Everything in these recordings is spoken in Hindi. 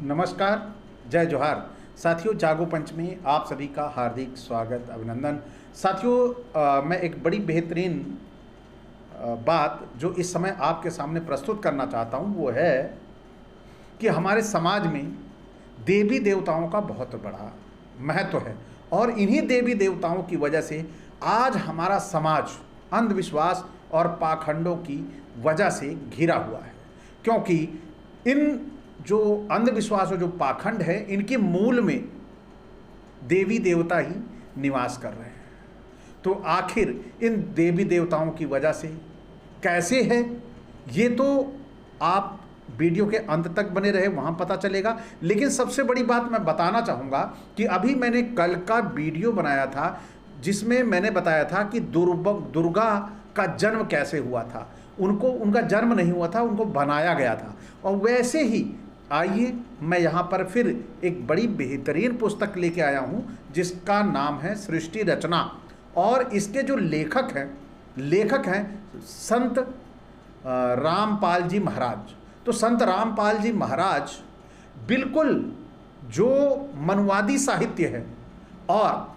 नमस्कार, जय जोहार। साथियों, जागो पंच में आप सभी का हार्दिक स्वागत, अभिनंदन। साथियों, मैं एक बड़ी बेहतरीन बात जो इस समय आपके सामने प्रस्तुत करना चाहता हूं वो है कि हमारे समाज में देवी देवताओं का बहुत बड़ा महत्व है और इन्हीं देवी देवताओं की वजह से आज हमारा समाज अंधविश्वास और पाखंडों की वजह से घिरा हुआ है। क्योंकि इन जो अंधविश्वास और जो पाखंड है, इनके मूल में देवी देवता ही निवास कर रहे हैं। तो आखिर इन देवी देवताओं की वजह से कैसे है, ये तो आप वीडियो के अंत तक बने रहे, वहाँ पता चलेगा। लेकिन सबसे बड़ी बात मैं बताना चाहूँगा कि अभी मैंने कल का वीडियो बनाया था जिसमें मैंने बताया था कि दुर्गा का जन्म कैसे हुआ था। उनका जन्म नहीं हुआ था, उनको बनाया गया था। और वैसे ही आइए मैं यहाँ पर फिर एक बड़ी बेहतरीन पुस्तक लेके आया हूँ जिसका नाम है सृष्टि रचना। और इसके जो लेखक हैं संत रामपाल जी महाराज। तो संत रामपाल जी महाराज बिल्कुल जो मनवादी साहित्य है और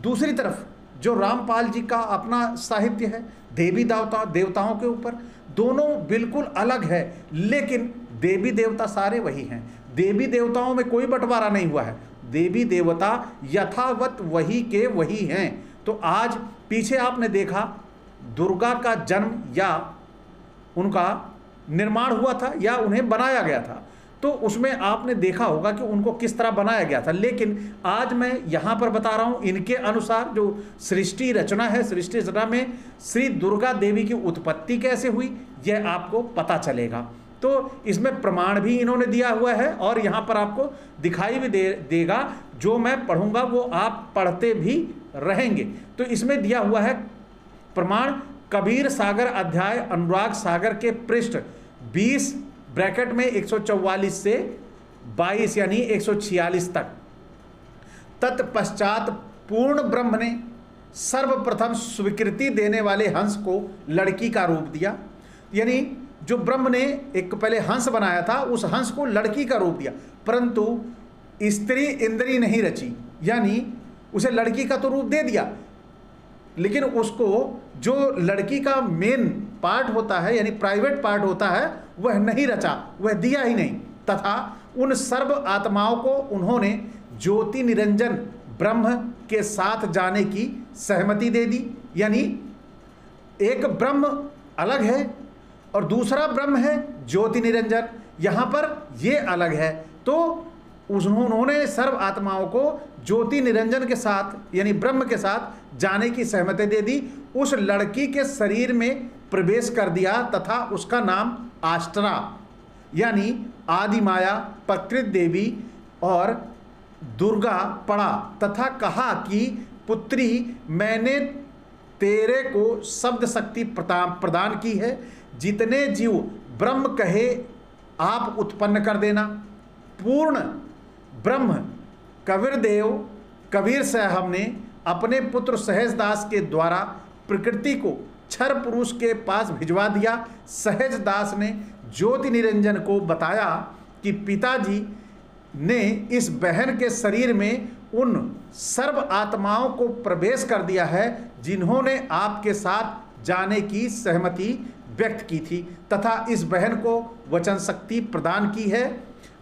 दूसरी तरफ जो रामपाल जी का अपना साहित्य है देवी देवताओं के ऊपर, दोनों बिल्कुल अलग है। लेकिन देवी देवता सारे वही हैं। देवी देवताओं में कोई बंटवारा नहीं हुआ है। देवी देवता यथावत वही के वही हैं। तो आज पीछे आपने देखा दुर्गा का जन्म या उनका निर्माण हुआ था या उन्हें बनाया गया था, तो उसमें आपने देखा होगा कि उनको किस तरह बनाया गया था। लेकिन आज मैं यहाँ पर बता रहा हूँ इनके अनुसार जो सृष्टि रचना है, सृष्टि रचना में श्री दुर्गा देवी की उत्पत्ति कैसे हुई यह आपको पता चलेगा। तो इसमें प्रमाण भी इन्होंने दिया हुआ है और यहाँ पर आपको दिखाई भी देगा। जो मैं पढ़ूंगा वो आप पढ़ते भी रहेंगे। तो इसमें दिया हुआ है प्रमाण कबीर सागर अध्याय अनुराग सागर के पृष्ठ 20 ब्रैकेट में 144 से 22 यानी 146 तक। तत्पश्चात पूर्ण ब्रह्म ने सर्वप्रथम स्वीकृति देने वाले हंस को लड़की का रूप दिया। यानी जो ब्रह्म ने एक पहले हंस बनाया था, उस हंस को लड़की का रूप दिया, परंतु स्त्री इंद्री नहीं रची, यानी उसे लड़की का तो रूप दे दिया, लेकिन उसको जो लड़की का मेन पार्ट होता है यानी प्राइवेट पार्ट होता है वह नहीं रचा, वह दिया ही नहीं। तथा उन सर्व आत्माओं को उन्होंने ज्योति निरंजन ब्रह्म के साथ जाने की सहमति दे दी। यानी एक ब्रह्म अलग है और दूसरा ब्रह्म है ज्योति निरंजन, यहाँ पर ये अलग है। तो उन्होंने सर्व आत्माओं को ज्योति निरंजन के साथ यानी ब्रह्म के साथ जाने की सहमति दे दी। उस लड़की के शरीर में प्रवेश कर दिया तथा उसका नाम आष्टरा यानी आदि माया प्रकृत देवी और दुर्गा पड़ा तथा कहा कि पुत्री, मैंने तेरे को शब्द शक्ति प्रदान की है। जितने जीव ब्रह्म कहे आप उत्पन्न कर देना। पूर्ण ब्रह्म कबीर साहब ने अपने पुत्र सहजदास के द्वारा प्रकृति को क्षर पुरुष के पास भिजवा दिया। सहजदास ने ज्योति निरंजन को बताया कि पिताजी ने इस बहन के शरीर में उन सर्व आत्माओं को प्रवेश कर दिया है जिन्होंने आपके साथ जाने की सहमति व्यक्त की थी तथा इस बहन को वचन शक्ति प्रदान की है।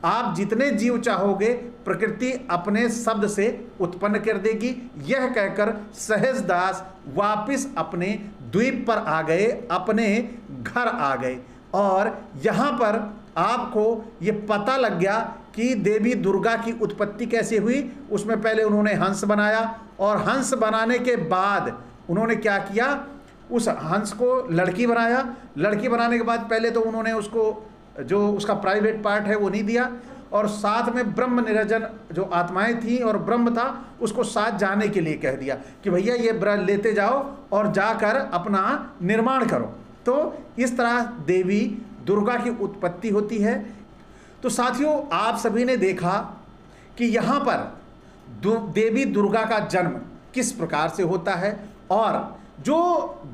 आप जितने जीव चाहोगे प्रकृति अपने शब्द से उत्पन्न कर देगी। यह कहकर सहजदास वापिस अपने द्वीप पर आ गए, अपने घर आ गए। और यहाँ पर आपको ये पता लग गया कि देवी दुर्गा की उत्पत्ति कैसे हुई। उसमें पहले उन्होंने हंस बनाया और हंस बनाने के बाद उन्होंने क्या किया, उस हंस को लड़की बनाया। लड़की बनाने के बाद पहले तो उन्होंने उसको जो उसका प्राइवेट पार्ट है वो नहीं दिया और साथ में ब्रह्म निरंजन जो आत्माएं थी और ब्रह्म था उसको साथ जाने के लिए कह दिया कि भैया ये ब्रह्म लेते जाओ और जाकर अपना निर्माण करो। तो इस तरह देवी दुर्गा की उत्पत्ति होती है। तो साथियों, आप सभी ने देखा कि यहाँ पर देवी दुर्गा का जन्म किस प्रकार से होता है और जो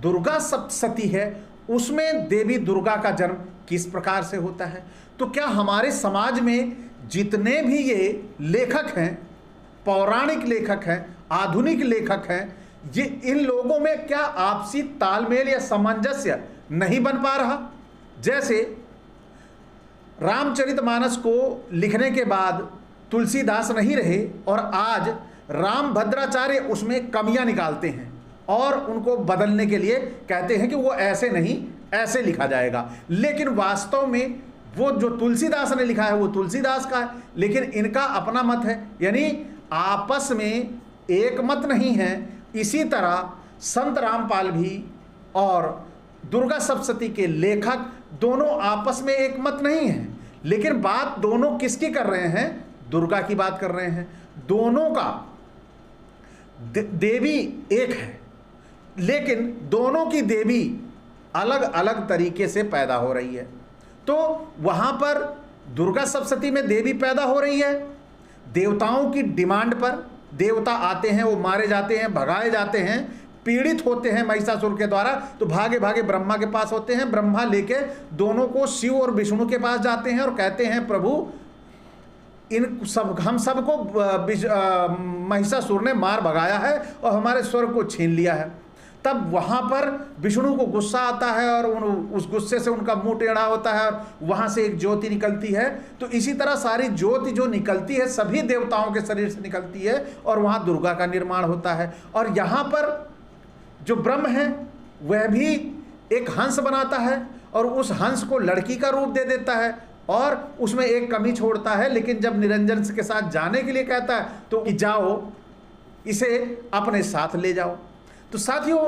दुर्गा सप्तशती है उसमें देवी दुर्गा का जन्म किस प्रकार से होता है। तो क्या हमारे समाज में जितने भी ये लेखक हैं, पौराणिक लेखक हैं, आधुनिक लेखक हैं, ये इन लोगों में क्या आपसी तालमेल या सामंजस्य नहीं बन पा रहा। जैसे रामचरितमानस को लिखने के बाद तुलसीदास नहीं रहे और आज राम भद्राचार्य उसमें कमियां निकालते हैं और उनको बदलने के लिए कहते हैं कि वो ऐसे नहीं, ऐसे लिखा जाएगा। लेकिन वास्तव में वो जो तुलसीदास ने लिखा है वो तुलसीदास का है, लेकिन इनका अपना मत है, यानी आपस में एक मत नहीं है। इसी तरह संत रामपाल भी और दुर्गा सप्तशती के लेखक दोनों आपस में एक मत नहीं है, लेकिन बात दोनों किसकी कर रहे हैं, दुर्गा की बात कर रहे हैं। दोनों का देवी एक है, लेकिन दोनों की देवी अलग अलग तरीके से पैदा हो रही है। तो वहां पर दुर्गा सप्तशती में देवी पैदा हो रही है, देवताओं की डिमांड पर देवता आते हैं, वो मारे जाते हैं, भगाए जाते हैं, पीड़ित होते हैं महिषासुर के द्वारा, तो भागे भागे ब्रह्मा के पास होते हैं। ब्रह्मा लेके दोनों को शिव और विष्णु के पास जाते हैं और कहते हैं प्रभु इन सब हम सबको महिषासुर ने मार भगाया है और हमारे स्वर्ग को छीन लिया है। तब वहाँ पर विष्णु को गुस्सा आता है और उस गुस्से से उनका मुंह टेढ़ा होता है और वहाँ से एक ज्योति निकलती है। तो इसी तरह सारी ज्योति जो निकलती है सभी देवताओं के शरीर से निकलती है और वहाँ दुर्गा का निर्माण होता है। और यहाँ पर जो ब्रह्म है वह भी एक हंस बनाता है और उस हंस को लड़की का रूप दे देता है और उसमें एक कमी छोड़ता है, लेकिन जब निरंजन के साथ जाने के लिए कहता है तो जाओ इसे अपने साथ ले जाओ। तो साथियों,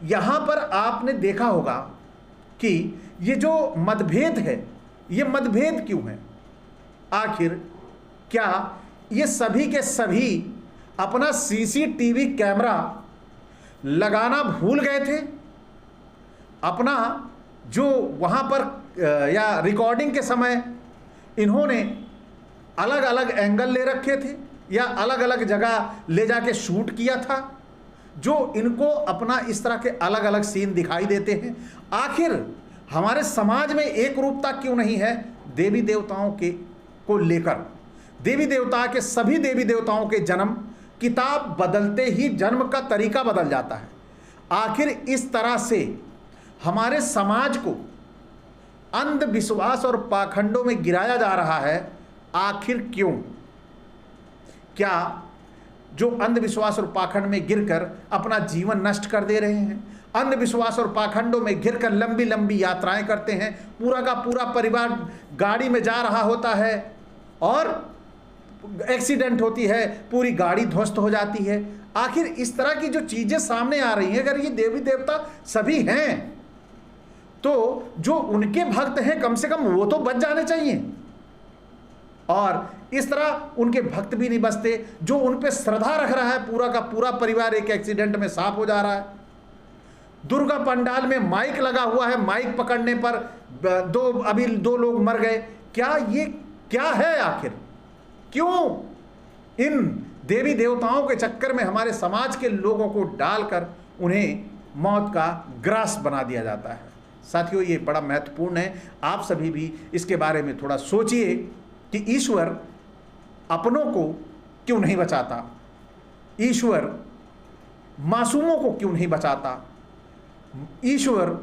यहाँ पर आपने देखा होगा कि ये जो मतभेद है, ये मतभेद क्यों है? आखिर क्या ये सभी के सभी अपना सीसीटीवी कैमरा लगाना भूल गए थे? अपना जो वहाँ पर या रिकॉर्डिंग के समय इन्होंने अलग अलग एंगल ले रखे थे या अलग अलग जगह ले जाके शूट किया था, जो इनको अपना इस तरह के अलग अलग सीन दिखाई देते हैं। आखिर हमारे समाज में एक रूपता क्यों नहीं है देवी देवताओं के को लेकर? देवी देवता के सभी देवी देवताओं के जन्म, किताब बदलते ही जन्म का तरीका बदल जाता है। आखिर इस तरह से हमारे समाज को अंधविश्वास और पाखंडों में गिराया जा रहा है, आखिर क्यों? क्या जो अंधविश्वास और पाखंड में गिरकर अपना जीवन नष्ट कर दे रहे हैं, अंधविश्वास और पाखंडों में गिरकर लंबी लंबी यात्राएं करते हैं, पूरा का पूरा परिवार गाड़ी में जा रहा होता है और एक्सीडेंट होती है, पूरी गाड़ी ध्वस्त हो जाती है। आखिर इस तरह की जो चीजें सामने आ रही हैं, अगर ये देवी देवता सभी हैं तो जो उनके भक्त हैं कम से कम वो तो बच जाने चाहिए। और इस तरह उनके भक्त भी नहीं बचते, जो उन पे श्रद्धा रख रहा है पूरा का पूरा परिवार एक एक्सीडेंट में साफ हो जा रहा है। दुर्गा पंडाल में माइक लगा हुआ है, माइक पकड़ने पर अभी दो लोग मर गए। क्या ये क्या है? आखिर क्यों इन देवी देवताओं के चक्कर में हमारे समाज के लोगों को डालकर उन्हें मौत का ग्रास बना दिया जाता है? साथियों, ये बड़ा महत्वपूर्ण है। आप सभी भी इसके बारे में थोड़ा सोचिए कि ईश्वर अपनों को क्यों नहीं बचाता, ईश्वर मासूमों को क्यों नहीं बचाता, ईश्वर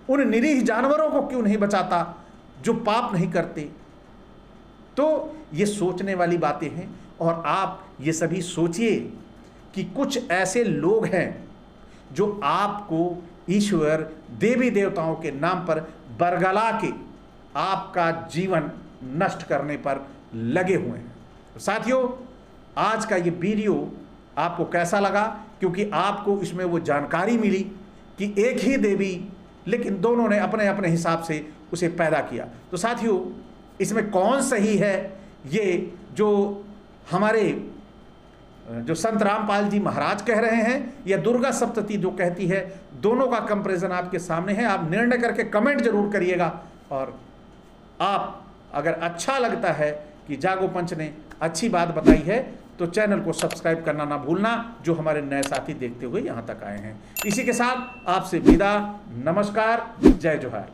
उन निरीह जानवरों को क्यों नहीं बचाता जो पाप नहीं करते। तो ये सोचने वाली बातें हैं और आप ये सभी सोचिए कि कुछ ऐसे लोग हैं जो आपको ईश्वर देवी देवताओं के नाम पर बरगला के आपका जीवन नष्ट करने पर लगे हुए हैं। साथियों, आज का ये वीडियो आपको कैसा लगा? क्योंकि आपको इसमें वो जानकारी मिली कि एक ही देवी, लेकिन दोनों ने अपने अपने हिसाब से उसे पैदा किया। तो साथियों, इसमें कौन सही है, ये जो हमारे जो संत रामपाल जी महाराज कह रहे हैं या दुर्गा सप्तशती जो कहती है, दोनों का कंपैरिजन आपके सामने है। आप निर्णय करके कमेंट जरूर करिएगा। और आप अगर अच्छा लगता है कि जागो पंच ने अच्छी बात बताई है तो चैनल को सब्सक्राइब करना ना भूलना, जो हमारे नए साथी देखते हुए यहाँ तक आए हैं। इसी के साथ आपसे विदा, नमस्कार, जय जोहार।